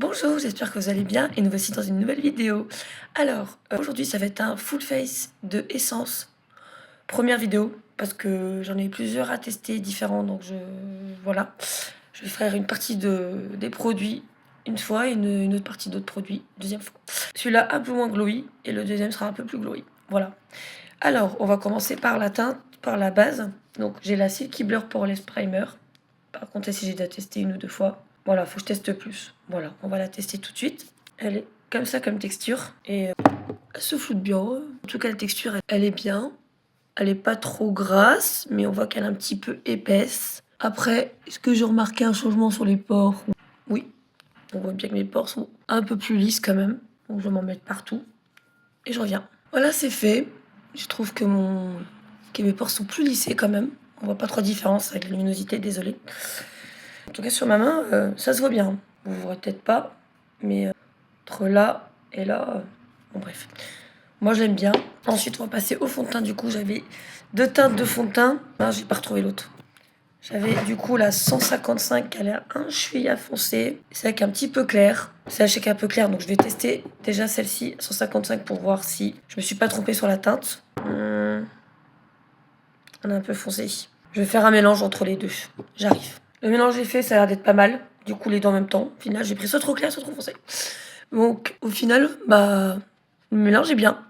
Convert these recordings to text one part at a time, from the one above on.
Bonjour, j'espère que vous allez bien et nous voici dans une nouvelle vidéo. Alors, aujourd'hui ça va être un full face de Essence. Première vidéo, parce que j'en ai eu plusieurs à tester différents, donc voilà. Je vais faire une partie des produits une fois et une autre partie d'autres produits deuxième fois. Celui-là un peu moins glowy et le deuxième sera un peu plus glowy. Voilà. Alors, on va commencer par la teinte, par la base. Donc j'ai la Silky Blur Poreless Primer. Par contre, si j'ai déjà testé une ou deux fois. Voilà, faut que je teste plus. Voilà, on va la tester tout de suite. Elle est comme ça comme texture. Et elle se floute bien. En tout cas, la texture, elle est bien. Elle est pas trop grasse, mais on voit qu'elle est un petit peu épaisse. Après, est-ce que j'ai remarqué un changement sur les pores? Oui, on voit bien que mes pores sont un peu plus lisses quand même. Donc je vais m'en mettre partout. Et je reviens. Voilà, c'est fait. Je trouve que mes pores sont plus lissés quand même. On voit pas trop de différence avec la luminosité, désolé. En tout cas, sur ma main, ça se voit bien. Vous ne verrez peut-être pas, mais entre là et là, bon bref. Moi, je l'aime bien. Ensuite, on va passer au fond de teint. Du coup, j'avais deux teintes de fond de teint. Ah, j'ai pas retrouvé l'autre. J'avais du coup la 155 qui a l'air un chouïa foncé. C'est avec un petit peu clair. C'est un chèque un peu clair, donc je vais tester déjà celle-ci, 155, pour voir si je me suis pas trompée sur la teinte. Elle est un peu foncé. Je vais faire un mélange entre les deux. J'arrive. Le mélange est fait, ça a l'air d'être pas mal. Du coup, les deux en même temps. Au final, j'ai pris soit trop clair, soit trop foncé. Donc, au final, le mélange est bien.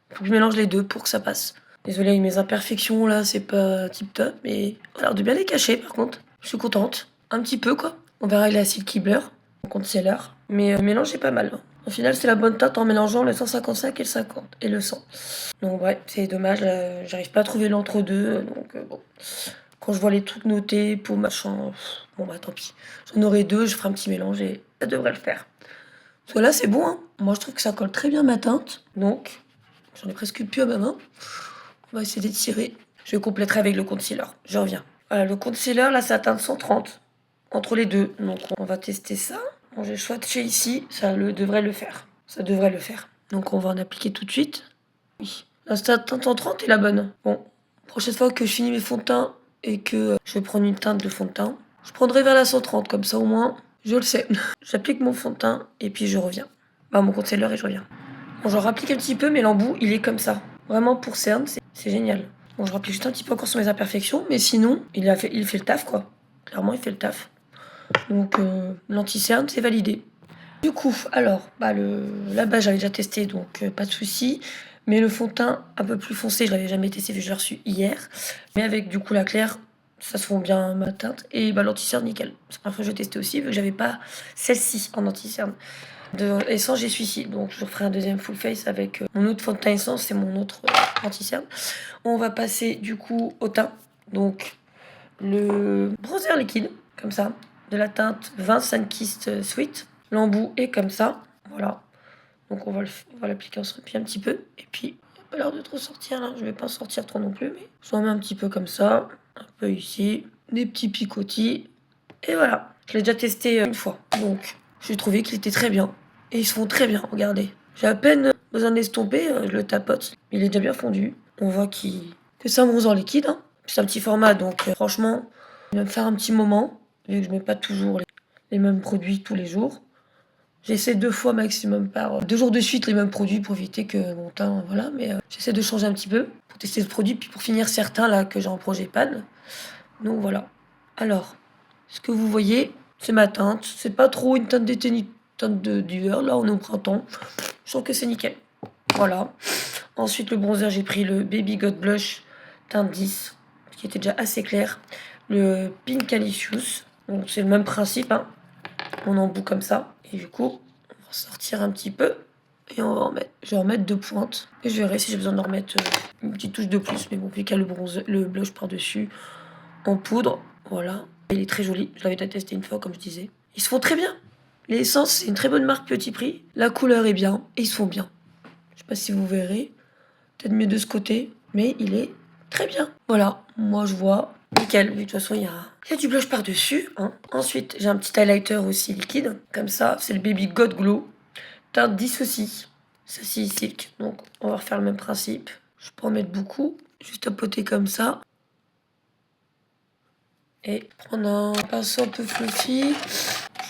Faut que je mélange les deux pour que ça passe. Désolée avec mes imperfections, là, c'est pas tip top, mais on a l'air de bien les cacher, par contre. Je suis contente. Un petit peu, quoi. On verra avec la Silky Blur, mon concealer. Mais le mélange est pas mal. Au final, c'est la bonne teinte en mélangeant le 155 et le 50 et le 100. Donc, ouais, c'est dommage, j'arrive pas à trouver l'entre-deux, donc bon. Quand je vois les trucs notés pour machin, bon bah tant pis. J'en aurai deux, je ferai un petit mélange et ça devrait le faire. Parce que là, c'est bon, hein. Moi, je trouve que ça colle très bien ma teinte. Donc, j'en ai presque plus à ma main. On va essayer d'étirer. Je compléterai avec le concealer. Je reviens. Voilà, le concealer, là, c'est la teinte 130 entre les deux. Donc, on va tester ça. Bon, j'ai le choix de chez ici. Ça devrait le faire. Ça devrait le faire. Donc, on va en appliquer tout de suite. Oui. La teinte 130 est la bonne. Bon, prochaine fois que je finis mes fonds de teint et que je vais prendre une teinte de fond de teint, je prendrai vers la 130, comme ça au moins, je le sais. J'applique mon fond de teint et puis je reviens. Mon concealer et je reviens. Bon, je rapplique un petit peu, mais l'embout, il est comme ça. Vraiment pour cerne, c'est génial. Bon, je rapplique juste un petit peu encore sur mes imperfections, mais sinon, il fait le taf, quoi. Clairement, il fait le taf. Donc, l'anti-cerne, c'est validé. Du coup, alors, la base, j'avais déjà testé, donc pas de souci. Mais le fond de teint un peu plus foncé, je l'avais jamais testé, vu que je l'ai reçu hier. Mais avec du coup la claire, ça se fond bien ma teinte. Et l'anti-cerne, nickel. C'est la première fois que je testais aussi, vu que j'avais pas celle-ci en anti-cerne. De Essence, j'ai celui-ci. Donc je referai un deuxième full face avec mon autre fond de teint Essence et mon autre anti-cerne. On va passer du coup au teint. Donc le bronzer liquide, comme ça, de la teinte 20 Sunkissed Sweet. L'embout est comme ça, voilà. Donc on va l'appliquer en pied un petit peu. Et puis, il n'a pas l'air de trop sortir là. Je vais pas sortir trop non plus, mais je mets un petit peu comme ça. Un peu ici. Des petits picotis. Et voilà. Je l'ai déjà testé une fois. Donc, j'ai trouvé qu'il était très bien. Et ils se font très bien, regardez. J'ai à peine besoin d'estomper, je le tapote. Il est déjà bien fondu. On voit que c'est un bronzer liquide, hein. C'est un petit format, donc franchement, il va me faire un petit moment. Vu que je mets pas toujours les mêmes produits tous les jours. J'essaie 2 fois maximum par 2 jours de suite les mêmes produits pour éviter que mon teint, voilà, mais j'essaie de changer un petit peu pour tester ce produit, puis pour finir certains là que j'ai en projet panne. Donc voilà. Alors, ce que vous voyez, c'est ma teinte. C'est pas trop une teinte d'été ni une teinte d'hiver. Là, on est au printemps. Je trouve que c'est nickel. Voilà. Ensuite, le bronzer, j'ai pris le Baby God Blush teinte 10, qui était déjà assez clair. Le Pink Alicious. Donc c'est le même principe, hein. On embout comme ça. Et du coup, on va sortir un petit peu. Et on va en mettre. Je vais en mettre 2 pointes. Et je verrai si j'ai besoin d'en remettre une petite touche de plus. Mais bon, vu qu'il y a le blush par-dessus en poudre. Voilà. Il est très joli. Je l'avais déjà testé une fois, comme je disais. Ils se font très bien. Les essences, c'est une très bonne marque petit prix. La couleur est bien. Et ils se font bien. Je sais pas si vous verrez. Peut-être mieux de ce côté. Mais il est très bien. Voilà. Moi, je vois. Nickel. De toute façon, il y a du blush par-dessus, hein. Ensuite, j'ai un petit highlighter aussi liquide. Comme ça. C'est le Baby God Glow. Teinte 10 aussi. Ceci silk. Donc, on va refaire le même principe. Je peux en mettre beaucoup. Juste tapoter comme ça. Et prendre un pinceau un peu fluffy. Je vais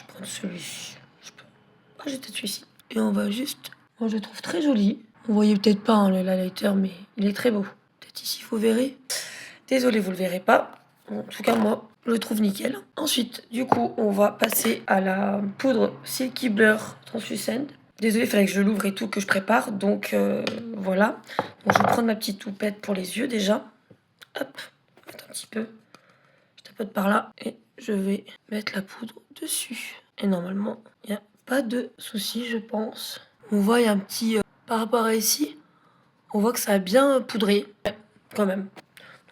prendre celui-ci. j'ai peut-être celui-ci. Et on va juste... Moi, je le trouve très joli. Vous voyez peut-être pas hein, le highlighter, mais il est très beau. Peut-être ici, vous verrez. Désolé, vous le verrez pas. En tout cas, moi, je le trouve nickel. Ensuite, du coup, on va passer à la poudre Silky Blur Translucent. Désolé, il fallait que je l'ouvre et tout, que je prépare. Donc, voilà. Donc, je vais prendre ma petite houppette pour les yeux, déjà. Hop, mettre un petit peu. Je tapote par là. Et je vais mettre la poudre dessus. Et normalement, il n'y a pas de souci, je pense. On voit, il y a un petit... par rapport à ici, on voit que ça a bien poudré. Ouais, quand même.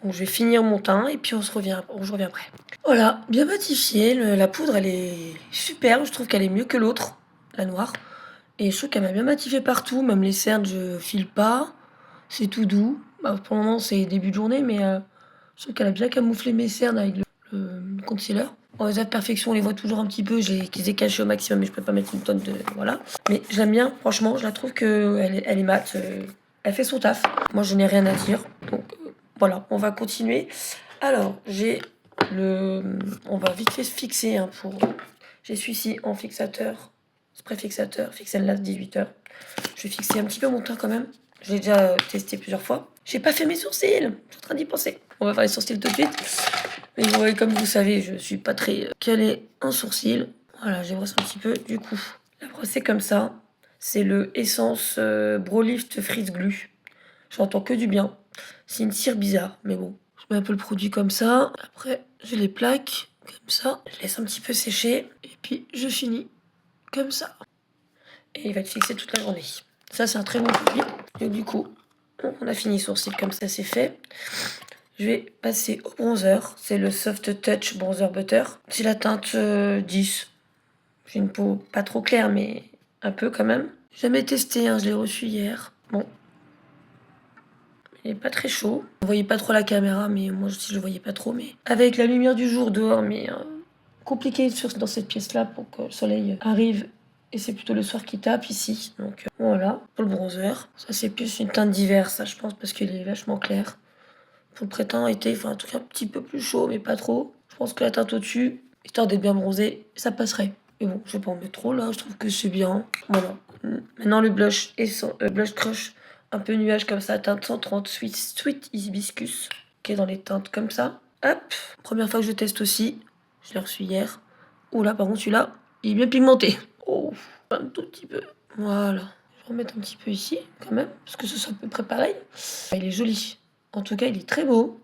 Donc je vais finir mon teint et puis je reviens après. Voilà, bien matifié. La poudre, elle est super. Je trouve qu'elle est mieux que l'autre, la noire. Et je trouve qu'elle m'a bien matifié partout. Même les cernes, je file pas. C'est tout doux. Bah, pour le moment, c'est début de journée, mais je trouve qu'elle a bien camouflé mes cernes avec le concealer. En réserve perfection, on les voit toujours un petit peu. Je les ai cachés au maximum, mais je peux pas mettre une tonne de... Voilà. Mais je l'aime bien, franchement. Je la trouve qu'elle elle est mate. Elle fait son taf. Moi, je n'ai rien à dire. Donc, voilà, on va continuer. Alors, on va vite fait se fixer hein, pour... J'ai celui-ci en fixateur, spray fixateur, Fixen Last 18h. Je vais fixer un petit peu mon teint quand même. Je l'ai déjà testé plusieurs fois. J'ai pas fait mes sourcils, je suis en train d'y penser. On va faire les sourcils tout de suite. Mais vous voyez, comme vous savez, je suis pas très calée en sourcils. Voilà, j'ai brossé un petit peu. Du coup, la brosse est comme ça. C'est le Essence Brow Lift Freeze Glue. J'entends que du bien. C'est une cire bizarre, mais bon. Je mets un peu le produit comme ça. Après, je les plaque comme ça. Je laisse un petit peu sécher. Et puis, je finis comme ça. Et il va être fixé toute la journée. Ça, c'est un très bon produit. Et du coup, on a fini sourcils comme ça, c'est fait. Je vais passer au bronzer. C'est le Soft Touch Bronzer Butter. C'est la teinte 10. J'ai une peau pas trop claire, mais un peu quand même. Jamais testé, hein, je l'ai reçu hier. Bon, il n'est pas très chaud. Vous voyez pas trop la caméra, mais moi aussi je le voyais pas trop. Mais avec la lumière du jour dehors, mais compliqué dans cette pièce-là pour que le soleil arrive. Et c'est plutôt le soir qui tape ici. Donc voilà, pour le bronzer. Ça c'est plus une teinte d'hiver, ça je pense, parce qu'il est vachement clair. Pour le printemps-été, il faut un truc un petit peu plus chaud, mais pas trop. Je pense que la teinte au-dessus, histoire d'être bien bronzé, ça passerait. Mais bon, je vais pas en mettre trop là, je trouve que c'est bien. Voilà. Maintenant le blush et son blush crush un peu nuage comme ça, teinte 130 Sweet Hibiscus, qui est dans les teintes comme ça. Hop, première fois que je teste aussi, je l'ai reçu hier. Oh là, par contre celui-là, il est bien pigmenté. Oh, un tout petit peu. Voilà, je vais remettre un petit peu ici quand même, parce que ce soit à peu près pareil. Il est joli. En tout cas, il est très beau.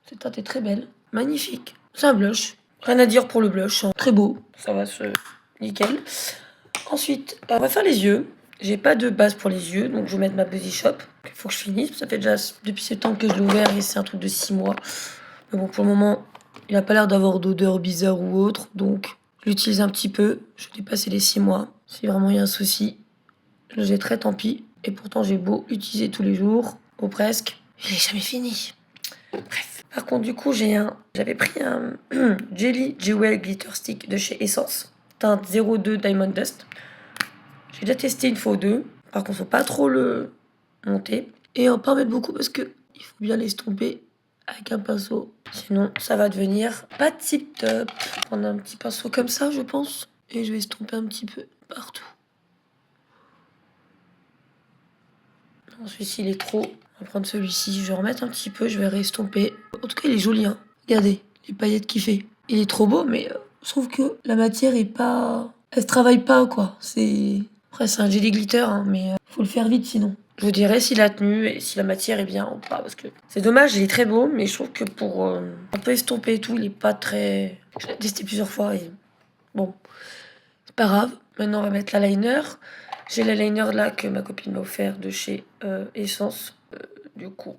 Cette teinte est très belle. Magnifique. C'est un blush. Rien à dire pour le blush. Hein. Très beau. Ça va se... Nickel. Ensuite, on va faire les yeux. J'ai pas de base pour les yeux, donc je vais mettre ma Body Shop. Il faut que je finisse. Ça fait déjà depuis 7 ans que je l'ai ouvert et c'est un truc de 6 mois. Mais bon, pour le moment, il a pas l'air d'avoir d'odeur bizarre ou autre. Donc, je l'utilise un petit peu. Je vais dépasser les 6 mois. Si vraiment il y a un souci, je le jetterai, tant pis. Et pourtant, j'ai beau utiliser tous les jours, ou presque. Il est jamais fini. Bref. Par contre, du coup, j'avais pris un Jelly Jewel Glitter Stick de chez Essence. Teinte 02 Diamond Dust. J'ai déjà testé une fois ou deux. Par contre, faut pas trop le monter. Et en pas en mettre beaucoup parce que il faut bien l'estomper avec un pinceau. Sinon, ça va devenir pas tip top. Prendre un petit pinceau comme ça, je pense. Et je vais estomper un petit peu partout. Non, celui-ci, il est trop. On va prendre celui-ci. Je vais remettre un petit peu. Je vais restomper. En tout cas, il est joli. Hein. Regardez, les paillettes qu'il fait. Il est trop beau, mais je trouve que la matière est pas... Elle se travaille pas, quoi. Après, c'est un jelly glitter, hein, mais faut le faire vite sinon. Je vous dirai s'il a tenu et si la matière est bien ou pas. Parce que c'est dommage, il est très beau, mais je trouve que pour un peu estomper et tout, il est pas très... Je l'ai testé plusieurs fois et bon, c'est pas grave. Maintenant, on va mettre l'eyeliner. J'ai l'eyeliner là que ma copine m'a offert de chez Essence. Du coup,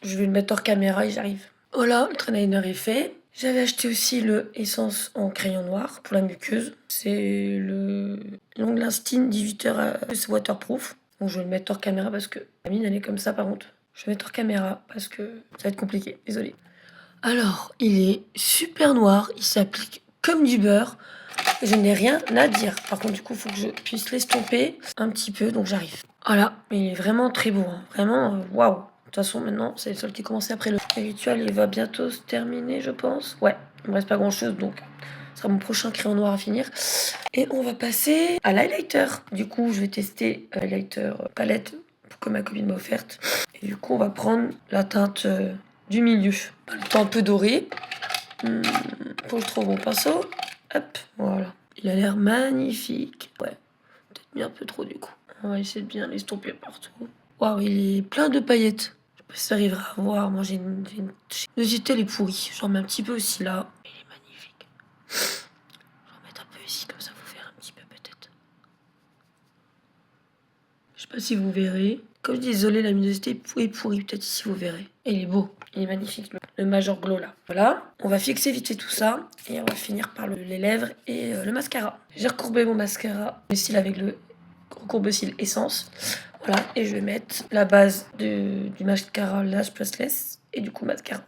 je vais le mettre hors caméra et j'arrive. Voilà, le trait eyeliner est fait. J'avais acheté aussi le Essence en crayon noir pour la muqueuse. C'est le Long Lasting 18h waterproof. Donc je vais le mettre hors caméra parce que la mine elle est comme ça par contre. Je vais mettre hors caméra parce que ça va être compliqué, désolé. Alors, il est super noir, il s'applique comme du beurre. Je n'ai rien à dire. Par contre, du coup, il faut que je puisse l'estomper un petit peu, donc j'arrive. Voilà, mais il est vraiment très beau. Hein. Vraiment, waouh. De toute façon, maintenant, c'est le solde qui commence après le rituel. Il va bientôt se terminer, je pense. Ouais, il me reste pas grand-chose, donc Ce sera mon prochain crayon noir à finir. Et on va passer à l'highlighter. Du coup, je vais tester l'highlighter palette que ma copine m'a offerte. Et du coup, on va prendre la teinte du milieu. Le temps un peu doré. Faut que je trouve mon pinceau. Hop, voilà. Il a l'air magnifique. Ouais, peut-être mis un peu trop du coup. On va essayer de bien l'estomper partout. Waouh, il est plein de paillettes. Je sais pas si ça arrivera à voir. Moi, j'ai une... Le jetel est pourri. J'en mets un petit peu aussi là. Il est magnifique. J'en mets un peu ici, comme ça vous verrez un petit peu peut-être. Je sais pas si vous verrez. Comme je dis, désolé, la luminosité est pourrie. Peut-être ici vous verrez. Et il est beau. Il est magnifique, le Major Glow là. Voilà, on va fixer vite fait tout ça. Et on va finir par les lèvres et le mascara. J'ai recourbé mon mascara, le cils avec le courbe-cils Essence. Voilà, et je vais mettre la base du mascara Lash Plussless. Et du coup, mascara.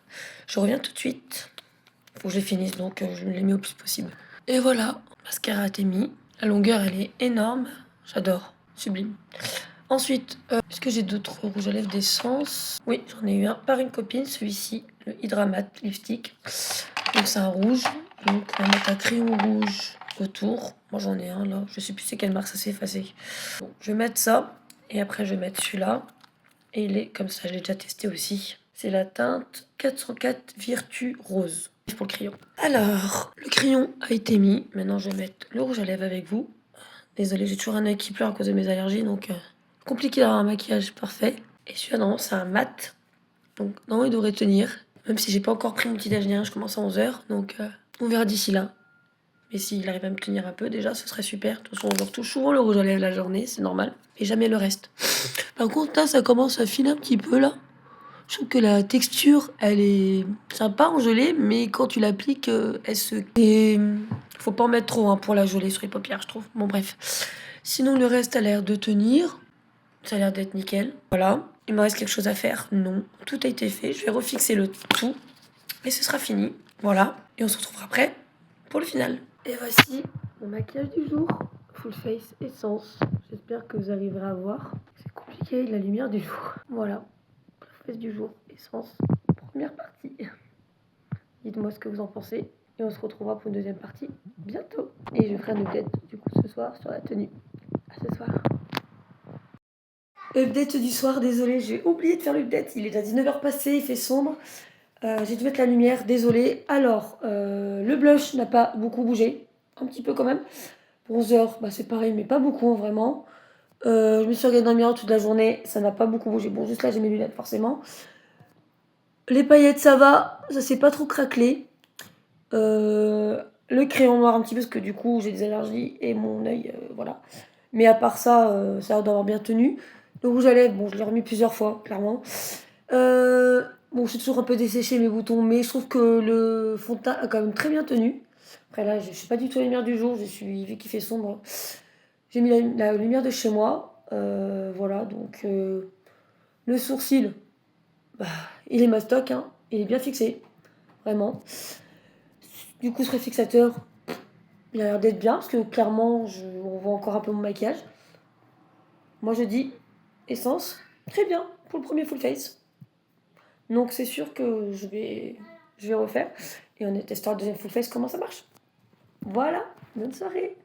Je reviens tout de suite. Faut que je les finisse, donc je les mets au plus possible. Et voilà, mascara a été mis. La longueur, elle est énorme. J'adore, sublime. Ensuite, est-ce que j'ai d'autres rouges à lèvres d'essence? Oui, j'en ai eu un par une copine, celui-ci, le Hydra Matte Lipstick. Donc c'est un rouge, donc on va mettre un crayon rouge autour. Moi j'en ai un là, je sais plus c'est quelle marque, ça s'est effacé. Bon, je vais mettre ça, et après je vais mettre celui-là. Et il est comme ça, je l'ai déjà testé aussi. C'est la teinte 404 Virtu Rose pour le crayon. Alors, le crayon a été mis. Maintenant je vais mettre le rouge à lèvres avec vous. Désolée, j'ai toujours un œil qui pleure à cause de mes allergies, donc compliqué d'avoir un maquillage parfait. Et celui-là, non, c'est un mat. Donc, non, il devrait tenir. Même si j'ai pas encore pris mon petit déjeuner, je commence à 11h. Donc, on verra d'ici là. Mais s'il arrive à me tenir un peu, déjà, ce serait super. De toute façon, on retouche souvent le rouge à lèvres la journée, c'est normal. Et jamais le reste. Par contre, là, ça commence à filer un petit peu, là. Je trouve que la texture, elle est sympa en gelée, mais quand tu l'appliques, elle se... Et faut pas en mettre trop hein, pour la geler sur les paupières, je trouve. Bon, bref. Sinon, le reste a l'air de tenir. Ça a l'air d'être nickel. Voilà. Il me reste quelque chose à faire? Non. Tout a été fait. Je vais refixer le tout. Et ce sera fini. Voilà. Et on se retrouvera après pour le final. Et voici mon maquillage du jour. Full Face Essence. J'espère que vous arriverez à voir. C'est compliqué avec la lumière du jour. Voilà. Full Face du jour. Essence. Première partie. Dites-moi ce que vous en pensez. Et on se retrouvera pour une deuxième partie bientôt. Et je ferai un update du coup ce soir sur la tenue. À ce soir. Update du soir, désolé, j'ai oublié de faire l'update. Il est déjà 19h passé, il fait sombre. J'ai dû mettre la lumière, désolé. Alors, le blush n'a pas beaucoup bougé. Un petit peu quand même. Bronzer, bah, c'est pareil, mais pas beaucoup, vraiment. Je me suis regardée dans le miroir toute la journée, ça n'a pas beaucoup bougé. Bon, juste là, j'ai mes lunettes, forcément. Les paillettes, ça va, ça s'est pas trop craquelé. Le crayon noir un petit peu, parce que du coup, j'ai des allergies et mon œil, voilà. Mais à part ça, ça a l'air d'avoir bien tenu. Le rouge à lèvres, bon, je l'ai remis plusieurs fois, clairement. Bon, je suis toujours un peu desséché mes boutons, mais je trouve que le fond de teint a quand même très bien tenu. Après là, je ne suis pas du tout à la lumière du jour, vu qu'il fait sombre. J'ai mis la lumière de chez moi. Voilà, donc le sourcil, bah, il est mastoc, hein, il est bien fixé, vraiment. Du coup, ce fixateur, il a l'air d'être bien, parce que clairement, on voit encore un peu mon maquillage. Moi, je dis essence, très bien pour le premier full face. Donc, c'est sûr que je vais refaire. Et on testera le deuxième full face, comment ça marche. Voilà, bonne soirée.